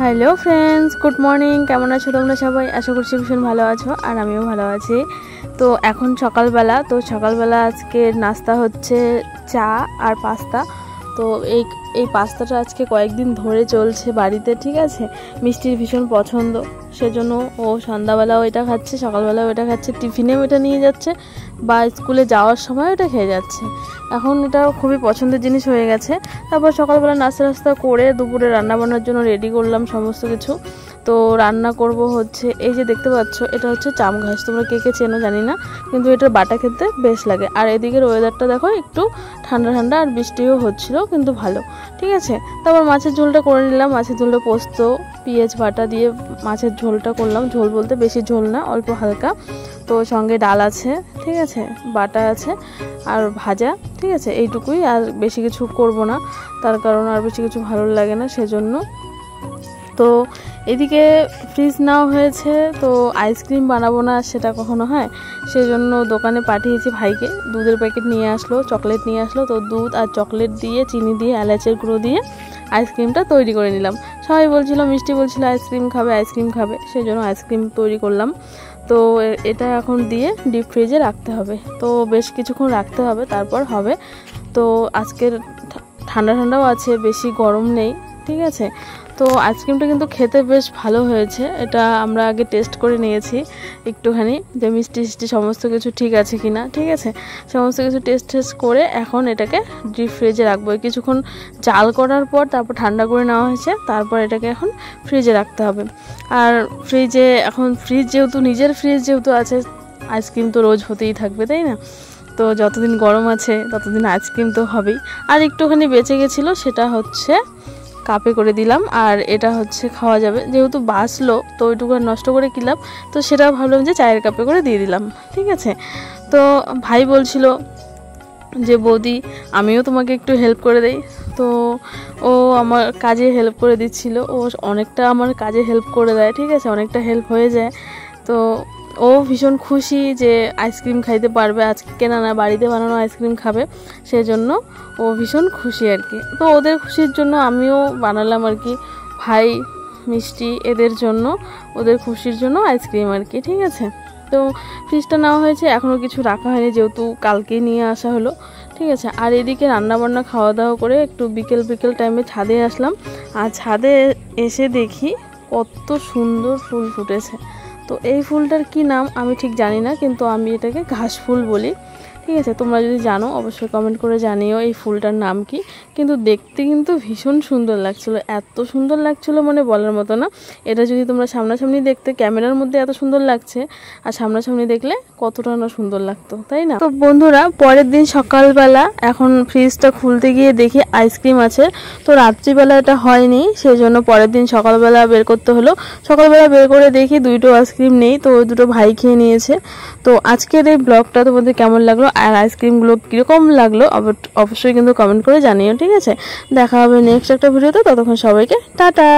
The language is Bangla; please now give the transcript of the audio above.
Hello friends, good morning. কেমন আছো তোমরা সবাই? আশা করছি ভীষণ ভালো আছো, আর আমিও ভালো আছি। তো এখন সকালবেলা, আজকে নাস্তা হচ্ছে চা আর পাস্তা। তো এই পাস্তাটা আজকে কয়েকদিন ধরে চলছে বাড়িতে, ঠিক আছে। মিষ্টির ভীষণ পছন্দ, সেজন্য ও সন্ধ্যাবেলাও এটা খাচ্ছে, সকালবেলাও এটা খাচ্ছে, টিফিনেও এটা নিয়ে যাচ্ছে, বা স্কুলে যাওয়ার সময় এটা খেয়ে যাচ্ছে। এখন এটা খুবই পছন্দের জিনিস হয়ে গেছে। তারপর সকালবেলা নাস্তা করে দুপুরে রান্নাবান্নার জন্য রেডি করলাম সমস্ত কিছু। তো রান্না করব হচ্ছে, এই যে দেখতে পাচ্ছ, এটা হচ্ছে চাম ঘাস। তোমরা কে কে চেনো জানি না, কিন্তু এটার বাটা খেতে বেশ লাগে। আর এদিকের ওয়েদারটা দেখো, একটু ঠান্ডা ঠান্ডা, আর বৃষ্টিও হচ্ছিল, কিন্তু ভালো, ঠিক আছে। তারপর মাছের ঝোলটা করে নিলাম। মাছের ঝোলটা পোস্ত পেঁয়াজ বাটা দিয়ে মাছের ঝোলটা করলাম। ঝোল বলতে বেশি ঝোল না, অল্প হালকা। তো সঙ্গে ডাল আছে, ঠিক আছে, বাটা আছে, আর ভাজা, ঠিক আছে, এইটুকুই। আর বেশি কিছু করব না, তার কারণ আর বেশি কিছু ভালো লাগে না, সেজন্য। তো এদিকে ফ্রিজ নেওয়া হয়েছে। তো আইসক্রিম বানাবো না সেটা কখনো হয়, সেজন্য দোকানে পাঠিয়েছি ভাইকে। দুধের প্যাকেট নিয়ে আসলো, চকলেট নিয়ে আসলো। তো দুধ আর চকলেট দিয়ে, চিনি দিয়ে, এলাচের গুঁড়ো দিয়ে আইসক্রিমটা তৈরি করে নিলাম। সবাই বলছিল, মিষ্টি বলছিল আইসক্রিম খাবে, সেজন্য আইসক্রিম তৈরি করলাম। তো এটা এখন দিয়ে ডিপ ফ্রিজে রাখতে হবে। তো বেশ কিছুক্ষণ রাখতে হবে, তারপর হবে। তো আজকের ঠান্ডা ঠান্ডাও আছে, বেশি গরম নেই, ঠিক আছে। তো আইসক্রিমটা কিন্তু খেতে বেশ ভালো হয়েছে। এটা আমরা আগে টেস্ট করে নিয়েছি একটুখানি, যে মিষ্টি সমস্ত কিছু ঠিক আছে কিনা, ঠিক আছে। সমস্ত কিছু টেস্ট করে এখন এটাকে ডিপ ফ্রিজে রাখবো। কিছুক্ষণ জাল করার পর তারপর ঠান্ডা করে নেওয়া হয়েছে। তারপর এটাকে এখন ফ্রিজে রাখতে হবে। আর ফ্রিজে এখন নিজের ফ্রিজ যেহেতু আছে, আইসক্রিম তো রোজ হতেই থাকবে, তাই না? তো যতদিন গরম আছে ততদিন আইসক্রিম তো হবেই। আর একটুখানি বেঁচে গেছিলো, সেটা হচ্ছে কাপে করে দিলাম। আর এটা হচ্ছে খাওয়া যাবে, যেহেতু বাঁচলো তো ওইটুকু নষ্ট করে কিলাম। তো সেটা ভাবলাম যে চায়ের কাপে করে দিয়ে দিলাম, ঠিক আছে। তো ভাই বলছিল যে বৌদি, আমিও তোমাকে একটু হেল্প করে দেই। তো ও আমার কাজে হেল্প করে দিচ্ছিল। ও অনেকটা আমার কাজে হেল্প করে দেয়, ঠিক আছে, অনেকটা হেল্প হয়ে যায়। তো ও ভীষণ খুশি যে আইসক্রিম খাইতে পারবে, আজকে কেনা না, বাড়িতে বানানো আইসক্রিম খাবে, সেজন্য ও ভীষণ খুশি আর কি। তো ওদের খুশির জন্য আমিও বানালাম আর কি, ভাই, মিষ্টি, এদের জন্য, ওদের খুশির জন্য আইসক্রিম আর কি, ঠিক আছে। তো ফ্রিজটা নেওয়া হয়েছে, এখনও কিছু রাখা হয়নি, যেহেতু কালকেই নিয়ে আসা হলো, ঠিক আছে। আর এদিকে রান্নাবান্না খাওয়া দাওয়া করে একটু বিকেল টাইমে ছাদে আসলাম। আর ছাদে এসে দেখি কত সুন্দর ফুল ফুটেছে। তো এই ফুলটার কি নাম আমি ঠিক জানি না, কিন্তু আমি এটাকে ঘাস ফুল বলি, ঠিক আছে। তোমরা যদি জানো অবশ্যই কমেন্ট করে জানিও এই ফুলটার নাম কি। কিন্তু দেখতে কিন্তু ভীষণ সুন্দর লাগছিল, এত সুন্দর লাগছিল মানে বলার মতো না। এটা যদি তোমরা সামনাসামনি দেখতে, ক্যামেরার মধ্যে এত সুন্দর লাগছে, আর সামনাসামনি দেখলে কতটা না সুন্দর লাগতো, তাই না? তো বন্ধুরা, পরের দিন সকালবেলা এখন ফ্রিজটা খুলতে গিয়ে দেখি আইসক্রিম আছে। তো রাত্রিবেলা এটা হয়নি, সেই জন্য পরের দিন সকালবেলা বের করতে হলো। সকালবেলা বের করে দেখি দুটো আইসক্রিম নেই, তো ওই দুটো ভাই খেয়ে নিয়েছে। তো আজকের এই ব্লগটা তোমাদের কেমন লাগলো আর আইসক্রিমগুলো কীরকম লাগলো অবশ্যই কিন্তু কমেন্ট করে জানিও, ঠিক আছে। দেখা হবে নেক্সট একটা ভিডিওতে। ততক্ষণ সবাইকে টাটা।